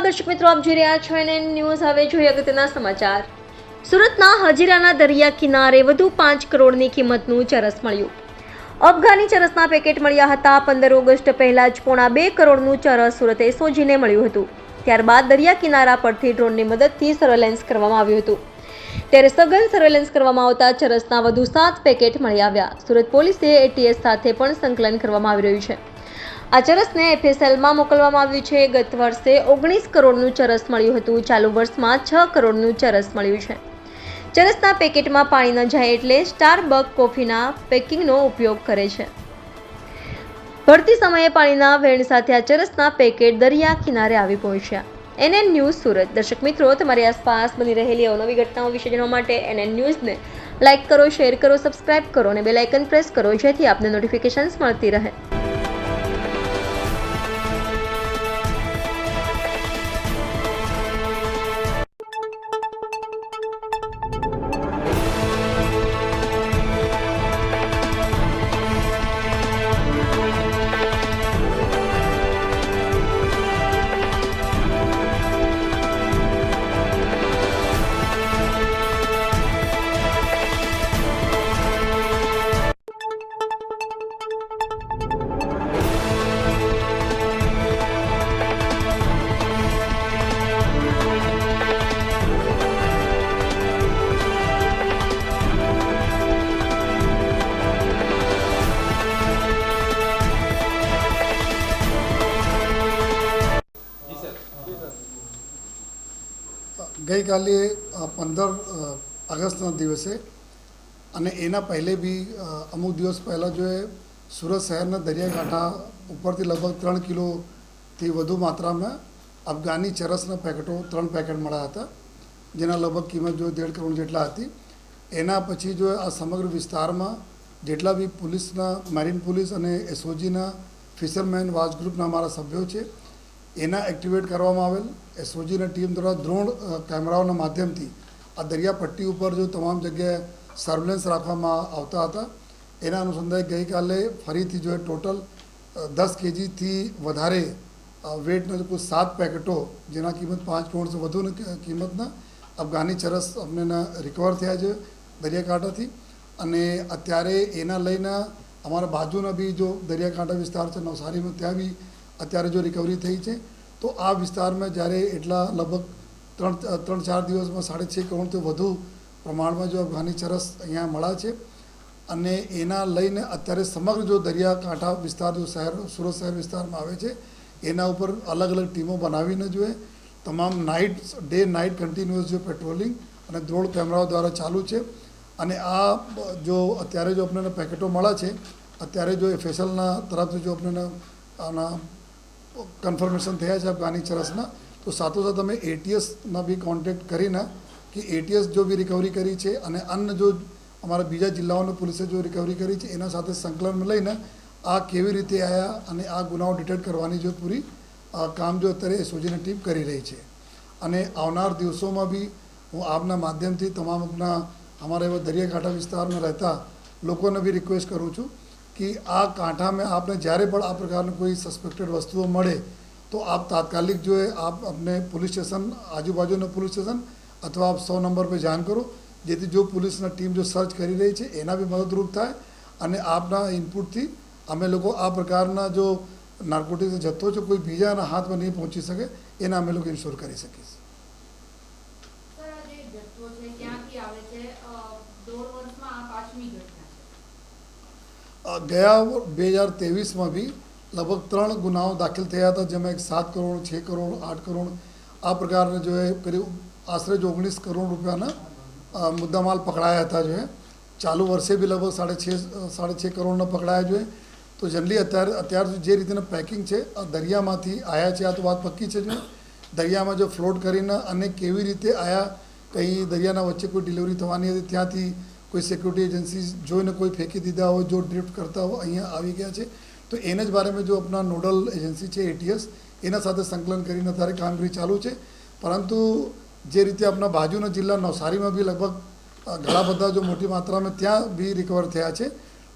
દર્શક મિત્રો, આપ જોઈ રહ્યા છો NN ન્યૂઝ। હવે જોઈએ અગત્યના સમાચાર। સુરતના હજીરાના દરિયા કિનારે વધુ 5 કરોડની કિંમતનું ચરસ મળ્યું। અફઘાની ચરસના પેકેટ મળ્યા હતા। 15 ઓગસ્ટ પહેલા જ પોણા 2 કરોડનું ચરસ સુરત એસઓજીને મળ્યું હતું। ત્યારબાદ દરિયા કિનારા પરથી ડ્રોનની મદદથી સર્વેલન્સ કરવામાં આવ્યું હતું। ત્યારે સઘન સર્વેલન્સ કરવામાં આવતા ચરસના વધુ 7 પેકેટ મળી આવ્યા। સુરત પોલીસે ATS સાથે પણ સંકલન કરવામાં આવી રહ્યું છે। આ ચરસને FSLમાં મોકલવામાં આવ્યું છે। ગત વર્ષે 19 કરોડનું ચરસ મળ્યું હતું। ચાલુ વર્ષમાં 6 કરોડનું ચરસ મળ્યું છે। ચરસના પેકેટમાં પાણી ન જાય એટલે સ્ટારબક કોફીના પેકિંગનો ઉપયોગ કરે છે। ભરતી સમયે પાણીના વહેણ સાથે આ ચરસના પેકેટ દરિયા કિનારે આવી પહોંચ્યા। NN news Surat. દર્શક મિત્રો, તમારી આસપાસ બની રહેલી અવનવી ઘટનાઓ વિશે જાણવા માટે NN ન્યૂઝને લાઇક કરો, શેર કરો, સબસ્ક્રાઇબ કરો અને બેલ આઇકન પ્રેસ કરો, જેથી આપને નોટિફિકેશન્સ મળતી રહે। ગઈકાલે 15 ઓગસ્ટના દિવસે અને એના પહેલે બી અમુક દિવસ પહેલાં જો એ સુરત શહેરના દરિયાકાંઠા ઉપરથી લગભગ 3 કિલોથી વધુ માત્રામાં અફઘાની ચરસના પેકેટો 3 પેકેટ મળ્યા હતા, જેના લગભગ કિંમત જો 1.5 કરોડ જેટલા હતી। એના પછી જો આ સમગ્ર વિસ્તારમાં જેટલા બી પોલીસના, મેરીન પોલીસ અને એસઓજીના ફિશરમેન વોચ ગ્રુપના અમારા સભ્યો છે, એના એક્ટિવેટ કરવામાં આવેલ। એસઓજીની ટીમ દ્વારા ડ્રોન કેમેરાઓના માધ્યમથી આ દરિયા પટ્ટી ઉપર જો તમામ જગ્યાએ સર્વેલન્સ રાખવામાં આવતા હતા। એના અનુસંધાને ગઈકાલે ફરીથી જો ટોટલ 10 કેજીથી વધારે વેટના કુલ 7 પેકેટો, જેના કિંમત 5 કરોડથી વધુની કિંમતના અફઘાની ચરસ અમને રિકવર થયા છે દરિયાકાંઠાથી। અને અત્યારે એના લઈને અમારા બાજુના બી જો દરિયાકાંઠા વિસ્તાર છે નવસારીમાં, ત્યાં બી અત્યારે જો રિકવરી થઈ છે। તો આ વિસ્તારમાં જ્યારે એટલા લગભગ 3-4 દિવસમાં 6.5 કરોડથી વધુ પ્રમાણમાં જો અફઘાની ચરસ અહીંયા મળ્યા છે। અને એના લઈને અત્યારે સમગ્ર જો દરિયાકાંઠા વિસ્તાર જો શહેર સુરત શહેર વિસ્તારમાં આવે છે, એના ઉપર અલગ અલગ ટીમો બનાવીને જોઈએ તમામ ડે નાઇટ કન્ટિન્યુઅસ જો પેટ્રોલિંગ અને ડ્રોન કેમેરાઓ દ્વારા ચાલુ છે। અને આ જો અત્યારે જો આપણને પેકેટો મળ્યા છે, અત્યારે જો FSLના તરફથી જો આપણને આના કન્ફર્મેશન થયા છે અફઘાની ચરસના, તો સાથોસાથ અમે ATSના બી કોન્ટેક્ટ કરીને કે ATS જો બી રિકવરી કરી છે અને અન્ય જો અમારા બીજા જિલ્લાઓની પોલીસે જો રિકવરી કરી છે, એના સાથે સંકલનમાં લઈને આ કેવી રીતે આવ્યા અને આ ગુનાઓ ડિટેક્ટ કરવાની જો પૂરી કામ જો અત્યારે એસઓજીની ટીમ કરી રહી છે। અને આવનાર દિવસોમાં બી હું આપના માધ્યમથી તમામ અમારા એવા દરિયાકાંઠા વિસ્તારમાં રહેતા લોકોને બી રિક્વેસ્ટ કરું છું कि आ कांठा में आपने જ્યારે પણ આ પ્રકારની કોઈ સસ્પેક્ટેડ વસ્તુઓ મળે તો આપ તાત્કાલિક जो है आप अपने पुलिस स्टेशन, આજુબાજુના पुलिस स्टेशन અથવા आप 100 નંબર પર જાણ કરો, જેથી જો પોલીસના ટીમ જો સર્ચ કરી રહી છે એના બી મદદરૂપ થાય। અને આપના ઇનપુટથી અમે લોકો આ પ્રકારના જો નાર્કોટિક્સ જથ્થો છે કોઈ બીજાના હાથમાં નહીં પહોંચી શકે, એના અમે લોકો ઇન્શ્યોર કરી શકીશું। ગયા 2023માં બી લગભગ 3 ગુનાઓ દાખલ થયા હતા, જેમાં એક 7 કરોડ, 6 કરોડ, 8 કરોડ આ પ્રકારના જો એ કરીબ આશરે 19 કરોડ રૂપિયાના મુદ્દામાલ પકડાયા હતા। જો ચાલુ વર્ષે બી લગભગ 6.5 કરોડના પકડાયા જોઈએ। તો જનરલી અત્યાર જે રીતના પેકિંગ છે દરિયામાંથી આવ્યા છે, આ તો વાત પક્કી છે। જો દરિયામાં જો ફ્લોટ કરીને અને કેવી રીતે આવ્યા, કંઈ દરિયાના વચ્ચે કોઈ ડિલિવરી થવાની હતી, ત્યાંથી કોઈ સિક્યુરિટી એજન્સી જોઈને કોઈ ફેંકી દીધા હોય, જો ડ્રિફ્ટ કરતા હોય અહીંયા આવી ગયા છે, તો એને જ બારેમાં જો આપણા નોડલ એજન્સી છે ATS, એના સાથે સંકલન કરીને અત્યારે કામગીરી ચાલુ છે। પરંતુ જે રીતે આપણા બાજુના જિલ્લા નવસારીમાં બી લગભગ ઘણા બધા જો મોટી માત્રામાં ત્યાં બી રિકવર થયા છે।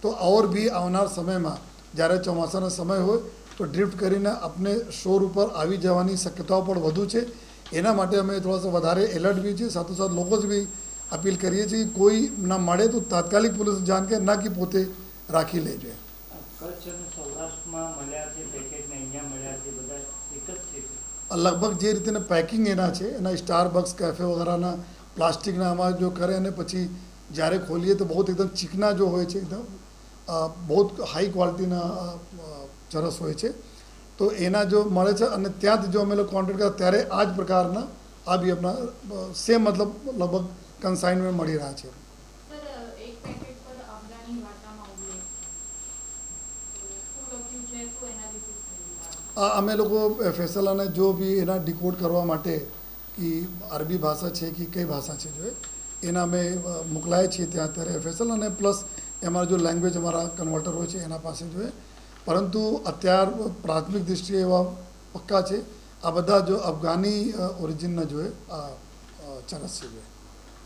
તો ઓર બી આવનાર સમયમાં જ્યારે ચોમાસાનો સમય હોય તો તો ડ્રિફ્ટ કરીને આપણે શોર ઉપર આવી જવાની શક્યતાઓ પણ વધુ છે. એના માટે અમે થોડા વધારે એલર્ટ બી છે. સાથોસાથ લોકો જ બી અપીલ કરીએ છીએ કે કોઈ ના મળે તો તાત્કાલિક પોલીસ જાણ કે ના કે પોતે રાખી લેજો. કચ્છ અને સૌરાષ્ટ્રમાં મળ્યા છે પેકેટ ને અહીંયા મળ્યા છે બધા એક જ છે. લગભગ જે રીતે પેકિંગ એના છે એના સ્ટારબક્સ કેફે વગેરેના પ્લાસ્ટિકના આમાં જો કરે અને પછી જ્યારે ખોલીએ તો બહુ એકદમ ચીકના જો હોય છે, એકદમ બહુ હાઈ ક્વોલિટીના ચરસ હોય છે. તો એના જો મળે છે અને ત્યાં જ જો અમે લોકો કોન્ટેક્ટ કર્યા ત્યારે આ જ પ્રકારના આ બી આપણા સેમ મતલબ લગભગ કન્સાઇનમેન્ટ મળી રહ્યા છે. એક પેકેટ પર અફઘાની ભાષામાં ઉલ્લેખ શું લખ્યું છે, શું એનાલિસિસ કર્યું? અમે લોકો ફેસલાને જો બી એના ડિકોડ કરવા માટે કે અરબી ભાષા છે કે કઈ ભાષા છે જો એના અમે મોકલાય છીએ ત્યાં અત્યારે ફેસલ અને પ્લસ એમાં જો લેંગ્વેજ અમારા કન્વર્ટર હોય છે એના પાસે જોઈએ. પરંતુ અત્યાર પ્રાથમિક દૃષ્ટિએ એવા પક્કા છે આ બધા જો અફઘાની ઓરિજિનના જોઈએ આ ચરસ છે જોઈએ.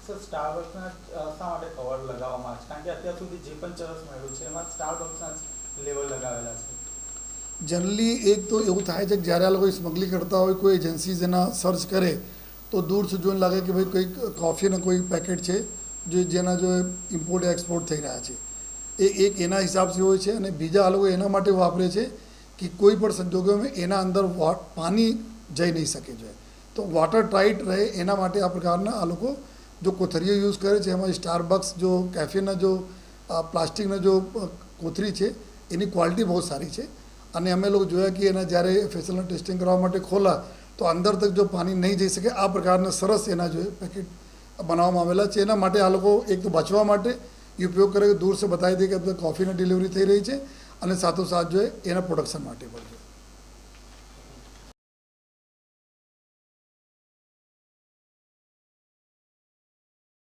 સર સ્ટારબક્સના શા માટે કવર લગાવવામાં આવે છે? કારણ કે અત્યાર સુધી જે પણ ચરસ મળ્યું છે એમાં સ્ટારબક્સના જ લેવલ લગાવેલા છે. જનરલી એક તો એવું થાય છે કે જ્યારે આ લોકો સ્મગલિંગ કરતા હોય કોઈ એજન્સીઝ એના સર્ચ કરે તો દૂરથી જોઈને લાગે કે ભાઈ કંઈક કોફીના કોઈ પેકેટ છે જેના જો ઇમ્પોર્ટ એક્સપોર્ટ થઈ રહ્યા છે. એક એના હિસાબથી હોય છે અને બીજા આ લોકો એના માટે વાપરે છે કે કોઈ પણ સંજોગોમાં એના અંદર પાણી જઈ નહીં શકે જોઈએ. તો વોટર ટાઇટ રહે એના માટે આ પ્રકારના આ લોકો જો કોથળીઓ યુઝ કરે છે. એમાં સ્ટારબક્સ જો કેફેના જો પ્લાસ્ટિકના જો કોથળી છે એની ક્વોલિટી બહુ સારી છે અને અમે લોકો જોયા કે એના જ્યારે ફેસલના ટેસ્ટિંગ કરવા માટે ખોલા તો અંદર તક જો પાણી નહીં જઈ શકે આ પ્રકારના સરસ એના જો પેકેટ બનાવવામાં આવેલા છે. એના માટે આ લોકો એક તો બચવા માટે ઉપયોગ કરે દૂર સે બતાવી દે કે કોફીની ડિલિવરી થઈ રહી છે અને સાથોસાથ જો એના પ્રોડક્શન માટે પણ છે.